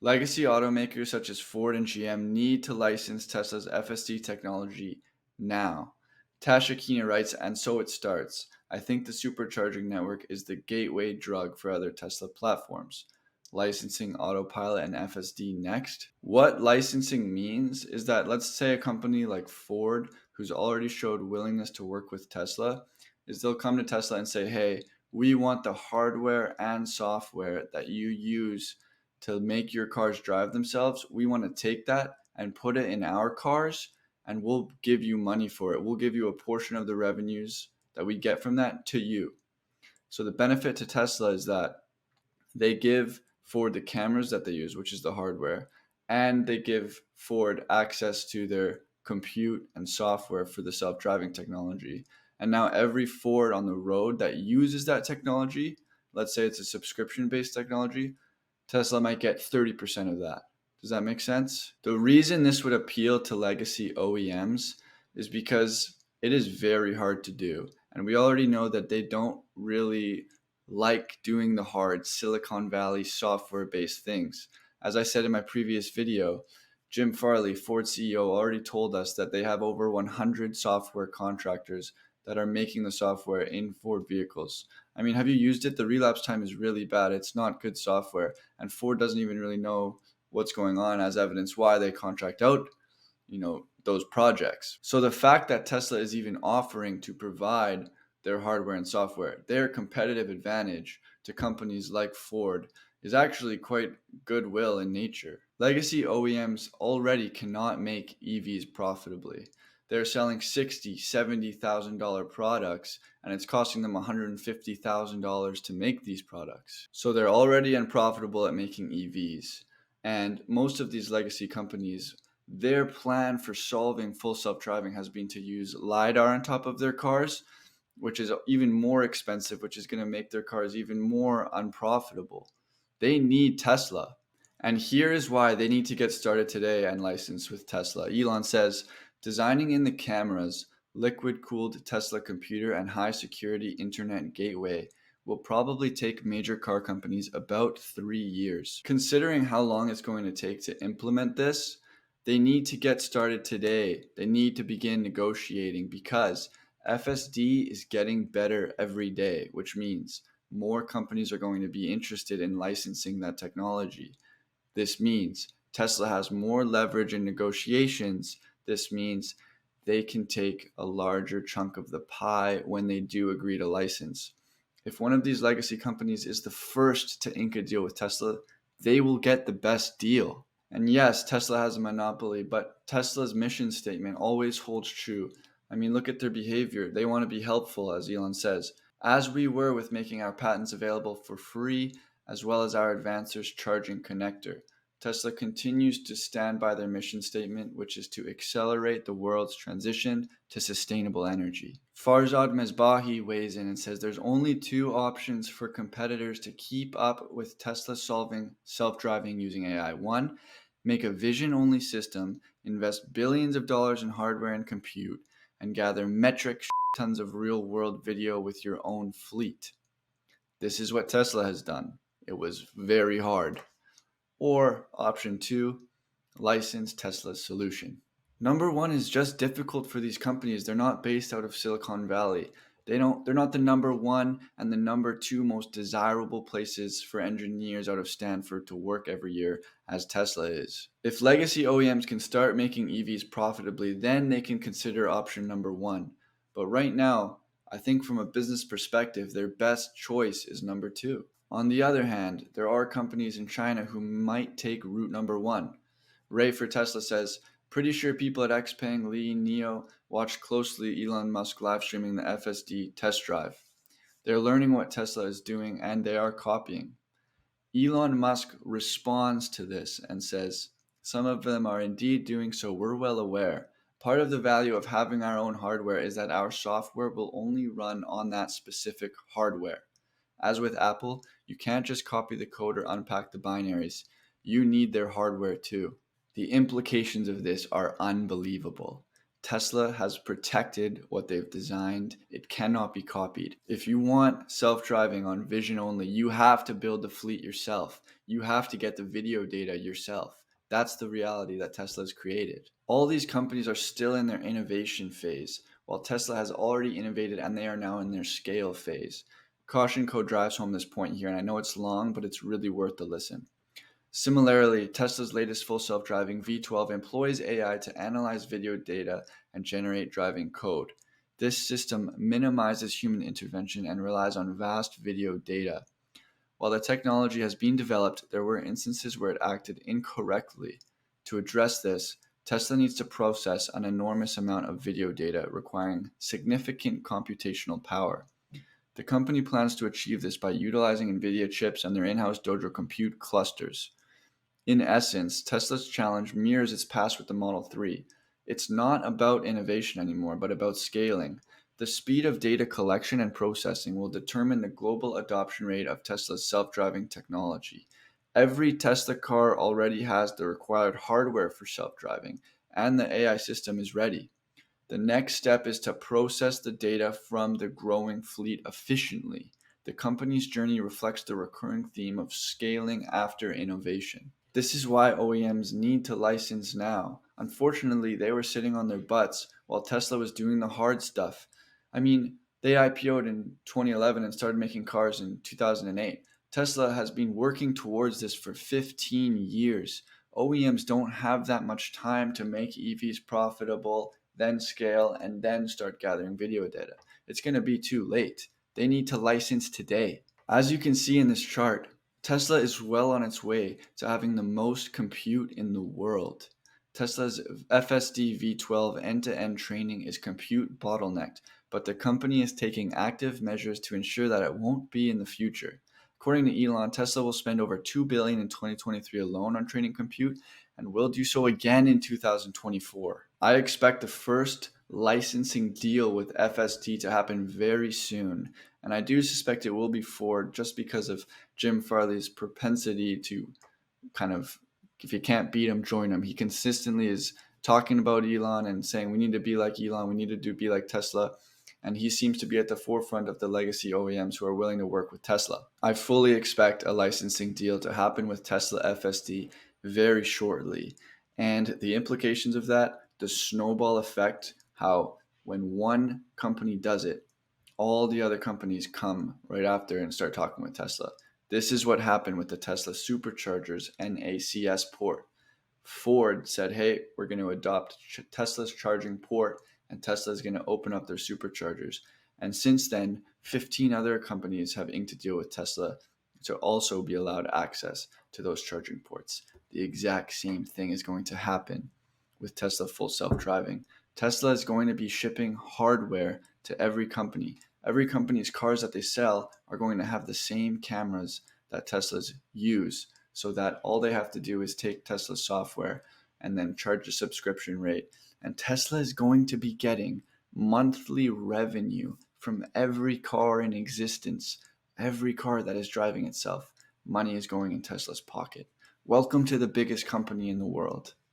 Legacy automakers such as Ford and GM need to license Tesla's FSD technology now. Tasha Kina writes, and so it starts. I think the supercharging network is the gateway drug for other Tesla platforms. Licensing autopilot and FSD next. What licensing means is that, let's say a company like Ford, who's already showed willingness to work with Tesla, is they'll come to Tesla and say, hey, we want the hardware and software that you use to make your cars drive themselves. We want to take that and put it in our cars, and we'll give you money for it. We'll give you a portion of the revenues that we get from that to you. So the benefit to Tesla is that they give Ford the cameras that they use, which is the hardware, and they give Ford access to their compute and software for the self-driving technology. And now every Ford on the road that uses that technology, let's say it's a subscription-based technology, Tesla might get 30% of that. Does that make sense? The reason this would appeal to legacy OEMs is because it is very hard to do. And we already know that they don't really like doing the hard Silicon Valley software based things. As I said in my previous video, Jim Farley, Ford CEO, already told us that they have over 100 software contractors that are making the software in Ford vehicles. I mean, have you used it? The relapse time is really bad. It's not good software. And Ford doesn't even really know what's going on, as evidence why they contract out, those projects. So the fact that Tesla is even offering to provide their hardware and software, their competitive advantage to companies like Ford, is actually quite goodwill in nature. Legacy OEMs already cannot make EVs profitably. They're selling $60,000, $70,000 products, and it's costing them $150,000 to make these products. So they're already unprofitable at making EVs. And most of these legacy companies, their plan for solving full self-driving has been to use LiDAR on top of their cars, which is even more expensive, which is going to make their cars even more unprofitable. They need Tesla. And here is why they need to get started today and license with Tesla. Elon says, designing in the cameras, liquid-cooled Tesla computer, and high-security internet gateway will probably take major car companies about 3 years. Considering how long it's going to take to implement this, they need to get started today. They need to begin negotiating because FSD is getting better every day, which means more companies are going to be interested in licensing that technology. This means Tesla has more leverage in negotiations. This means they can take a larger chunk of the pie when they do agree to license. If one of these legacy companies is the first to ink a deal with Tesla, they will get the best deal. And yes, Tesla has a monopoly, but Tesla's mission statement always holds true. I mean, look at their behavior. They want to be helpful, as Elon says, as we were with making our patents available for free, as well as our Advancers charging connector. Tesla continues to stand by their mission statement, which is to accelerate the world's transition to sustainable energy. Farzad Mesbahi weighs in and says there's only two options for competitors to keep up with Tesla solving self-driving using AI. One, make a vision-only system, invest billions of dollars in hardware and compute, and gather metric tons of real-world video with your own fleet. This is what Tesla has done. It was very hard. Or option two, license Tesla's solution. Number one is just difficult for these companies. They're not based out of Silicon Valley. They're not the number one and the number two most desirable places for engineers out of Stanford to work every year, as Tesla is. If legacy OEMs can start making EVs profitably, then they can consider option number one. But right now, I think from a business perspective, their best choice is number two. On the other hand, there are companies in China who might take route number one. Ray for Tesla says, pretty sure people at Xpeng, Li, Neo watched closely Elon Musk live streaming the FSD test drive. They're learning what Tesla is doing and they are copying. Elon Musk responds to this and says, some of them are indeed doing so, we're well aware. Part of the value of having our own hardware is that our software will only run on that specific hardware. As with Apple, you can't just copy the code or unpack the binaries. You need their hardware too. The implications of this are unbelievable. Tesla has protected what they've designed. It cannot be copied. If you want self-driving on vision only, you have to build the fleet yourself. You have to get the video data yourself. That's the reality that Tesla's created. All these companies are still in their innovation phase, while Tesla has already innovated and they are now in their scale phase. Caution code drives home this point here, and I know it's long, but it's really worth the listen. Similarly, Tesla's latest full self-driving V12 employs AI to analyze video data and generate driving code. This system minimizes human intervention and relies on vast video data. While the technology has been developed, there were instances where it acted incorrectly. To address this, Tesla needs to process an enormous amount of video data, requiring significant computational power. The company plans to achieve this by utilizing NVIDIA chips and their in-house Dojo compute clusters. In essence, Tesla's challenge mirrors its past with the Model 3. It's not about innovation anymore, but about scaling. The speed of data collection and processing will determine the global adoption rate of Tesla's self-driving technology. Every Tesla car already has the required hardware for self-driving, and the AI system is ready. The next step is to process the data from the growing fleet efficiently. The company's journey reflects the recurring theme of scaling after innovation. This is why OEMs need to license now. Unfortunately, they were sitting on their butts while Tesla was doing the hard stuff. I mean, they IPO'd in 2011 and started making cars in 2008. Tesla has been working towards this for 15 years. OEMs don't have that much time to make EVs profitable, then scale, and then start gathering video data. It's going to be too late. They need to license today. As you can see in this chart, Tesla is well on its way to having the most compute in the world. Tesla's FSD V12 end-to-end training is compute bottlenecked, but the company is taking active measures to ensure that it won't be in the future. According to Elon, Tesla will spend over $2 billion in 2023 alone on training compute and will do so again in 2024. I expect the first licensing deal with FSD to happen very soon, and I do suspect it will be Ford just because of Jim Farley's propensity to kind of, if you can't beat him, join him. He consistently is talking about Elon and saying we need to be like Elon, we need to be like Tesla. And he seems to be at the forefront of the legacy OEMs who are willing to work with Tesla. I fully expect a licensing deal to happen with Tesla FSD very shortly. And the implications of that, the snowball effect, how when one company does it, all the other companies come right after and start talking with Tesla. This is what happened with the Tesla Superchargers NACS port. Ford said, hey, we're going to adopt Tesla's charging port, and Tesla is going to open up their superchargers. And since then, 15 other companies have inked a deal with Tesla to also be allowed access to those charging ports. The exact same thing is going to happen with Tesla full self-driving. Tesla is going to be shipping hardware to every company. Every company's cars that they sell are going to have the same cameras that Teslas use, so that all they have to do is take Tesla's software and then charge a subscription rate. And Tesla is going to be getting monthly revenue from every car in existence, every car that is driving itself. Money is going in Tesla's pocket. Welcome to the biggest company in the world.